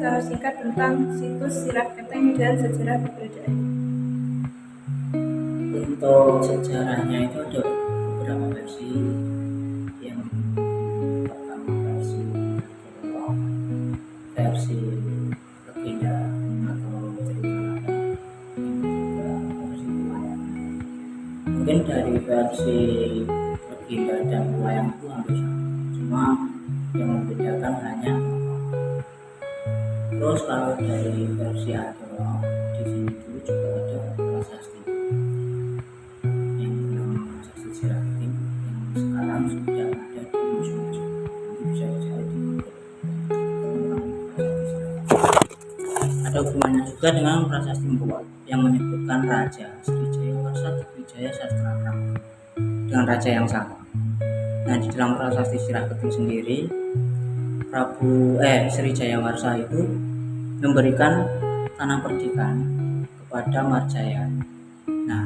secara singkat tentang situs Sirah Keteng dan sejarah keberadaan. Untuk sejarahnya itu ada beberapa versi. Yang pertama versi arkeolog, versi legenda atau cerita lama, yang kedua versi pewayangan. Mungkin dari versi legenda dan pewayangan itu hampir sama, cuma yang membedakan hanya terus. Kalau dari versi arkeolog, di sini dulu juga ada prasasti yang bernama Prasasti Sirah Keteng yang sekarang sudah ada di Museum Nasional. Nanti bisa dicari di Google tentang Prasasti Sirah Keteng. Ada hubungannya juga dengan Prasasti Mpuwat yang menyebutkan Raja Srijaya Warsa Wijaya Sastrarama dengan raja yang sama. Nah, di dalam Prasasti Sirah Keteng sendiri, Srijaya Warsa itu memberikan tanah perdikan kepada Marjaya. Nah,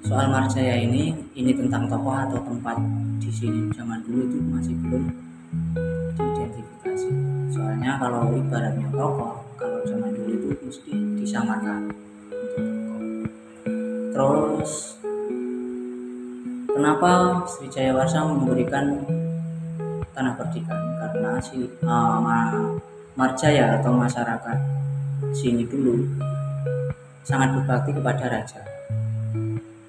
soal Marjaya ini tentang tokoh atau tempat di sini zaman dulu itu masih belum diidentifikasi. Soalnya kalau ibaratnya tokoh, kalau zaman dulu itu mesti disamarkan untuk tokoh. Terus kenapa Srijaya Warsa memberikan tanah perdikan? Karena Marjaya atau masyarakat sini dulu sangat berbakti kepada raja.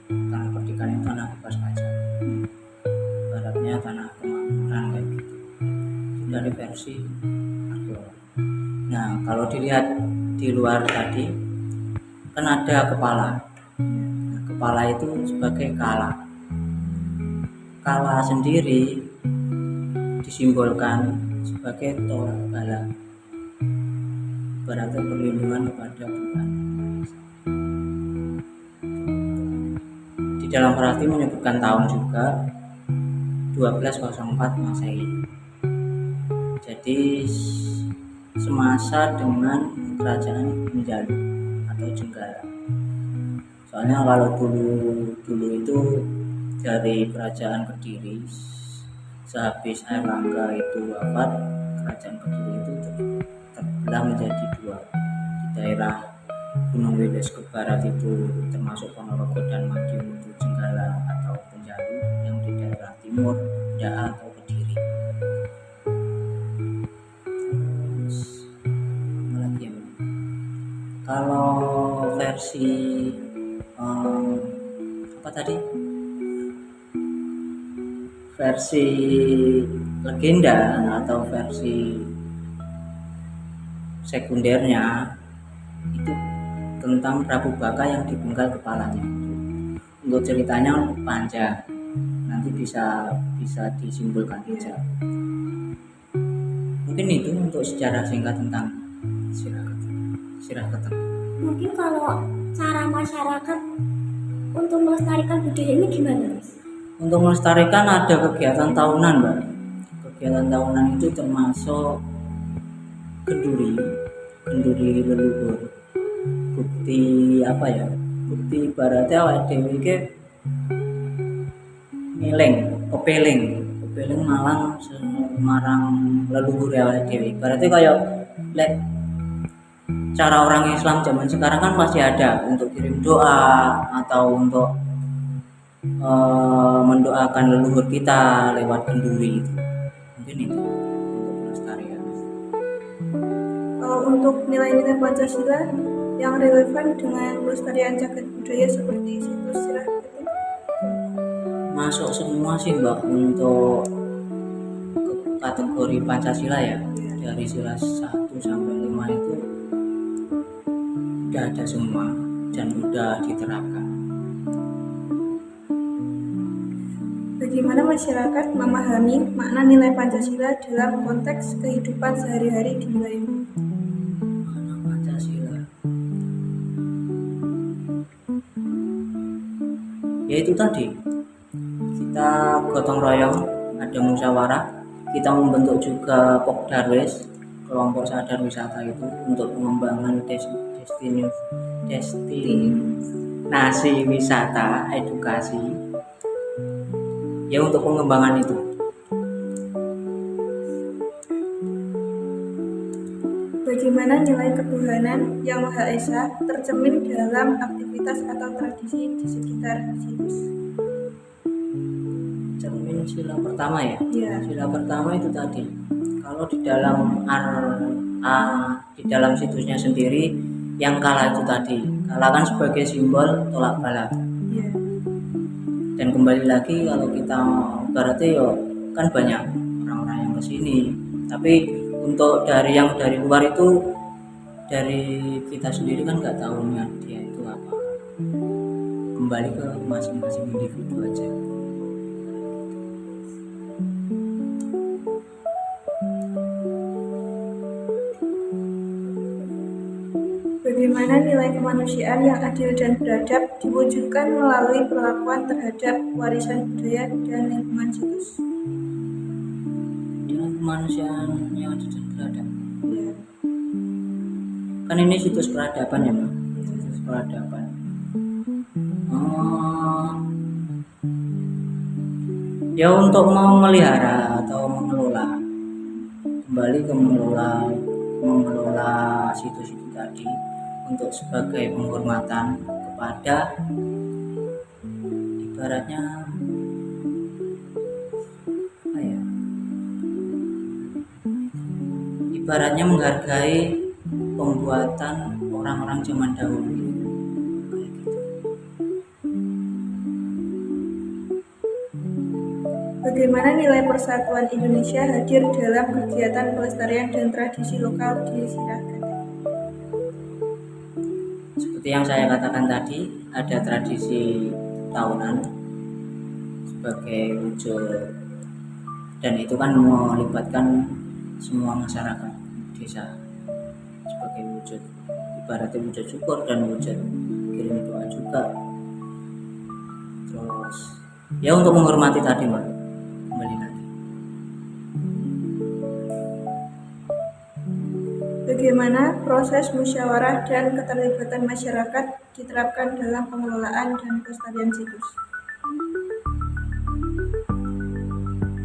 Tanah perdikan itu tanah bekas pajak, baratnya tanah kemakmuran kayak gitu. Itu dari versi arkeolog. Nah, kalau dilihat di luar tadi kan ada kepala. Nah, kepala itu sebagai kala. Kala sendiri disimbolkan sebagai tolak bala, berarti perlindungan kepada Tuhan. Di dalam prasasti menyebutkan tahun juga 1204 Masehi. Jadi semasa dengan kerajaan Benjalu atau Jenggala. Soalnya kalau dulu itu dari kerajaan Kediri, sehabis Airlangga itu wafat, kerajaan Kediri itu terbelah menjadi dua. Di daerah Gunung Wilis ke barat itu termasuk Ponorogo dan Madiun itu Jenggala atau Benjalu, yang di daerah timur Daa atau Kediri. Terus apa lagi ya? Kalau versi apa tadi? Versi legenda atau versi sekundernya itu tentang Prabu Baka yang dipenggal kepalanya. Untuk ceritanya panjang, nanti bisa disimpulkan aja. Mungkin itu untuk sejarah singkat tentang Sirah Keteng. Mungkin kalau cara masyarakat untuk melestarikan budaya ini gimana, Mas? Untuk melestarikan ada kegiatan tahunan, Mbak. Kegiatan tahunan itu termasuk kenduri leluhur. Bukti apa ya? Bukti ibaratnya awake dhewe iki kepeling malang marang leluhur awake dhewe. Ibaratnya kayak lek cara orang Islam zaman sekarang kan masih ada untuk kirim doa atau untuk mendoakan leluhur kita lewat kenduri itu. Mungkin itu untuk pelestarian. Kalau untuk nilai-nilai Pancasila yang relevan dengan pelestarian cagar budaya seperti situs Sirah Keteng, masuk semua sih, Mbak, untuk kategori Pancasila ya. Dari sila 1 sampai 5 itu udah ada semua dan udah diterapkan. bagaimana masyarakat memahami makna nilai Pancasila dalam konteks kehidupan sehari-hari di wilayah? Makna Pancasila yaitu tadi, kita gotong royong, ada musyawarah, kita membentuk juga Pokdarwis, kelompok sadar wisata itu untuk pengembangan destinasi wisata edukasi ya, untuk pengembangan itu. Bagaimana nilai ketuhanan yang Maha Esa tercermin dalam aktivitas atau tradisi di sekitar situs? Cermin sila pertama ya. Ya. Sila pertama itu tadi. Kalau di dalam di dalam situsnya sendiri yang kala itu tadi. Kala kan sebagai simbol tolak bala. Ya. Dan kembali lagi kalau kita berarti yo kan banyak orang-orang yang kesini. Tapi untuk dari yang dari luar itu, dari kita sendiri kan nggak tahunya dia itu apa. Kembali ke masing-masing individu aja. Bagaimana nilai kemanusiaan yang adil dan beradab diwujudkan melalui perlakuan terhadap warisan budaya dan lingkungan situs? Dengan kemanusiaan yang adil dan beradab. Ya. Kan ini situs peradaban ya Mbak. Situs peradaban. Ya untuk memelihara atau mengelola, kembali ke mengelola situs itu tadi untuk sebagai penghormatan kepada ibaratnya apa ya? Ibaratnya menghargai pembuatan orang-orang zaman dahulu. Kayak gitu. Bagaimana nilai persatuan Indonesia hadir dalam kegiatan pelestarian dan tradisi lokal di Siragat? Seperti yang saya katakan tadi, ada tradisi tahunan sebagai wujud, dan itu kan melibatkan semua masyarakat desa sebagai wujud, ibaratnya wujud syukur dan wujud kirim doa juga. Terus ya untuk menghormati tadi Mbak, kembali lagi. Bagaimana proses musyawarah dan keterlibatan masyarakat diterapkan dalam pengelolaan dan pelestarian situs?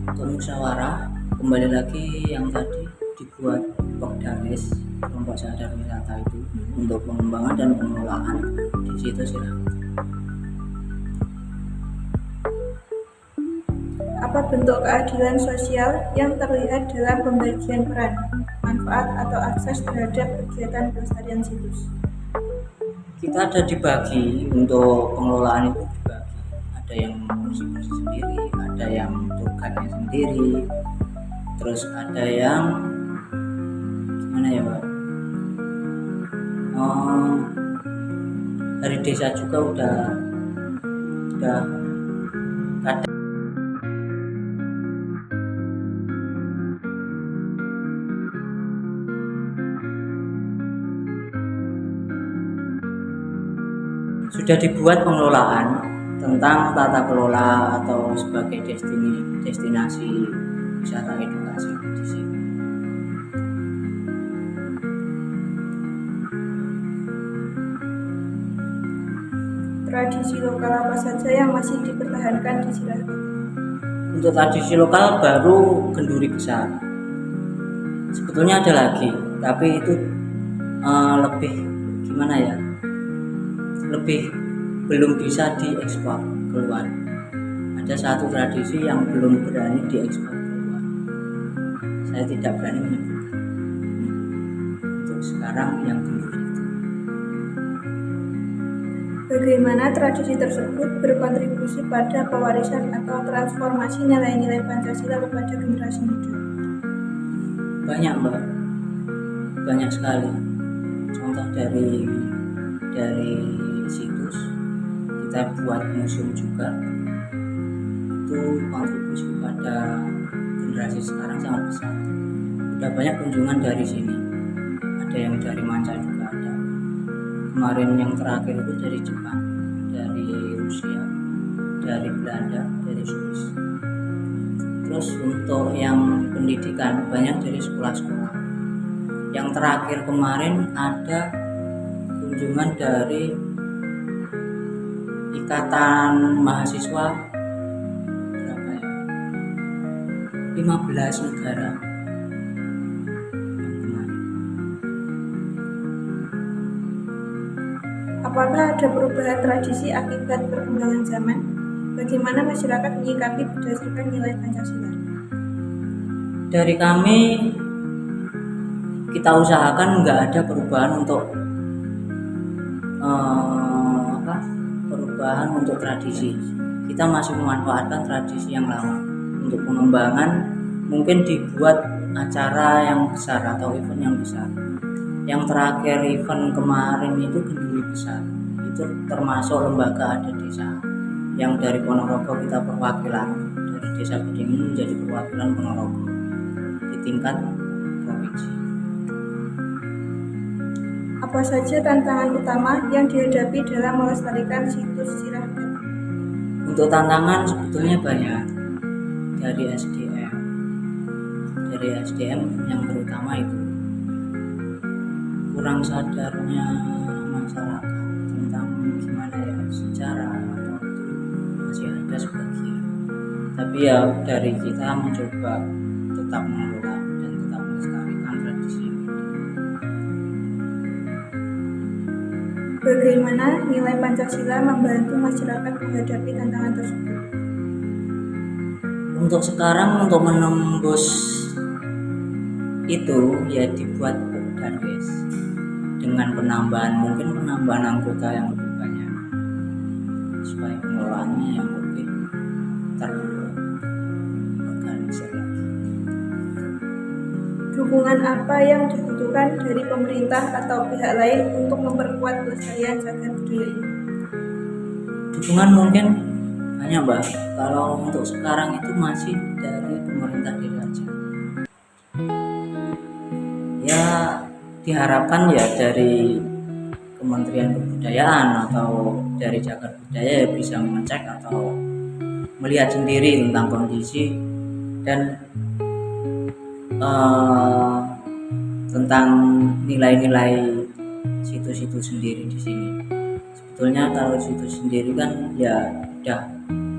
Untuk musyawarah, kembali lagi yang tadi dibuat Pokdaris, kelompok sadar wisata itu, untuk pengembangan dan pengelolaan di situs Siragat. Apa bentuk keadilan sosial yang terlihat dalam pembagian peran, manfaat atau akses terhadap kegiatan pelestarian situs? Kita ada dibagi untuk pengelolaan itu dibagi. Ada yang bersih-bersih sendiri, ada yang tugasnya sendiri, terus ada yang gimana ya Pak? Dari desa juga udah kadang sudah dibuat pengelolaan tentang tata kelola atau sebagai destinasi wisata edukasi di sini. Tradisi lokal apa saja yang masih dipertahankan di Siragat? Untuk tradisi lokal baru genduri besar. Sebetulnya ada lagi, tapi itu lebih gimana ya? Lebih belum bisa diekspor keluar. Ada satu tradisi yang belum berani diekspor keluar. Saya tidak berani menyebutkan. Untuk sekarang yang genduri itu. Bagaimana tradisi tersebut berkontribusi pada pewarisan atau transformasi nilai-nilai Pancasila kepada generasi muda? Banyak Mbak, banyak sekali. Contoh dari situs kita buat museum juga, itu kontribusi pada generasi sekarang sangat besar. Udah banyak kunjungan dari sini, ada yang dari manca juga ada. Kemarin yang terakhir itu dari Jepang, dari Rusia, dari Belanda, dari Swiss. Terus untuk yang pendidikan banyak dari sekolah-sekolah. Yang terakhir kemarin ada kunjungan dari Ikatan Mahasiswa berapa ya? 15 negara yang kemarin. Apakah ada perubahan tradisi akibat perkembangan zaman? Bagaimana masyarakat menyikapi berdasarkan nilai Pancasila? Dari kami, kita usahakan nggak ada perubahan untuk perubahan untuk tradisi. Kita masih memanfaatkan tradisi yang lama. Untuk pengembangan mungkin dibuat acara yang besar atau event yang besar. Yang terakhir event kemarin itu Genduli Besar, itu termasuk lembaga adat desa yang dari Ponorogo kita perwakilan, dari desa Bedingin menjadi perwakilan Ponorogo di tingkat provinsi. Apa saja tantangan utama yang dihadapi dalam melestarikan situs Sirah Keteng? Untuk tantangan sebetulnya banyak, dari SDM yang terutama itu kurang sadarnya masyarakat tentang gimana ya sejarah atau itu masih ada sebagian. Tapi ya dari kita mencoba tetap mengelola dan tetap melestarikan tradisi ini. Bagaimana nilai Pancasila membantu masyarakat menghadapi tantangan tersebut? Untuk sekarang untuk menembus itu ya dibuat Darwis dengan penambahan anggota yang lebih banyak supaya pengelolaannya yang lebih terorganisir lagi. Dukungan apa yang dibutuhkan dari pemerintah atau pihak lain untuk memperkuat pelestarian cagar budaya ini? Dukungan mungkin hanya Mbak, kalau untuk sekarang itu masih dari pemerintah desa saja. Ya diharapkan ya dari Kementerian Kebudayaan atau dari Cagar Budaya ya bisa mengecek atau melihat sendiri tentang kondisi dan tentang nilai-nilai situs-situs sendiri di sini. Sebetulnya kalau situs sendiri kan ya udah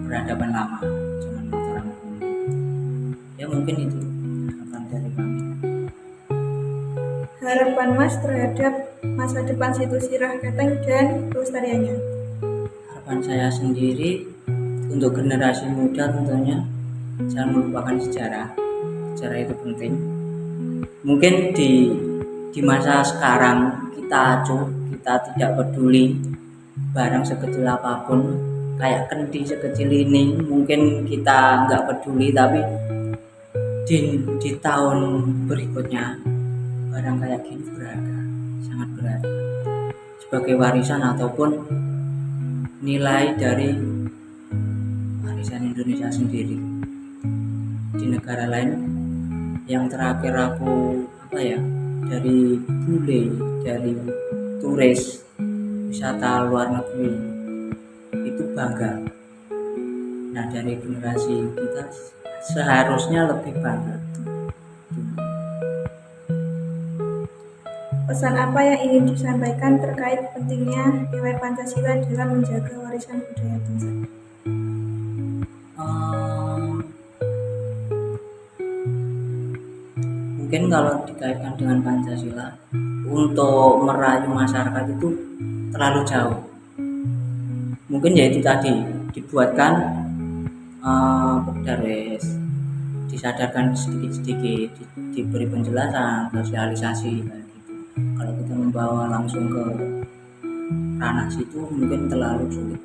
peradaban lama, zaman Mataram kuno. Ya mungkin itu harapan dari kami. Harapan Mas terhadap masa depan situs Sirah Keteng dan pelestariannya? Harapan saya sendiri untuk generasi muda tentunya jangan melupakan sejarah. Sejarah itu penting. Mungkin di masa sekarang kita acuh, kita tidak peduli barang sekecil apapun, kayak kendi sekecil ini mungkin kita nggak peduli, tapi di tahun berikutnya barang kayak gini berharga, sangat berharga sebagai warisan ataupun nilai dari warisan Indonesia sendiri. Di negara lain yang terakhir aku dari bule, dari turis wisata luar negeri itu bangga. Nah dari generasi kita seharusnya lebih bangga. Pesan apa yang ingin disampaikan terkait pentingnya nilai Pancasila dalam menjaga warisan budaya bangsa? Mungkin kalau dikaitkan dengan Pancasila, untuk merayu masyarakat itu terlalu jauh. Mungkin ya itu tadi dibuatkan Darwis, disadarkan sedikit-sedikit, diberi penjelasan, sosialisasi kayak gitu. Kalau kita membawa langsung ke ranah situ mungkin terlalu sulit.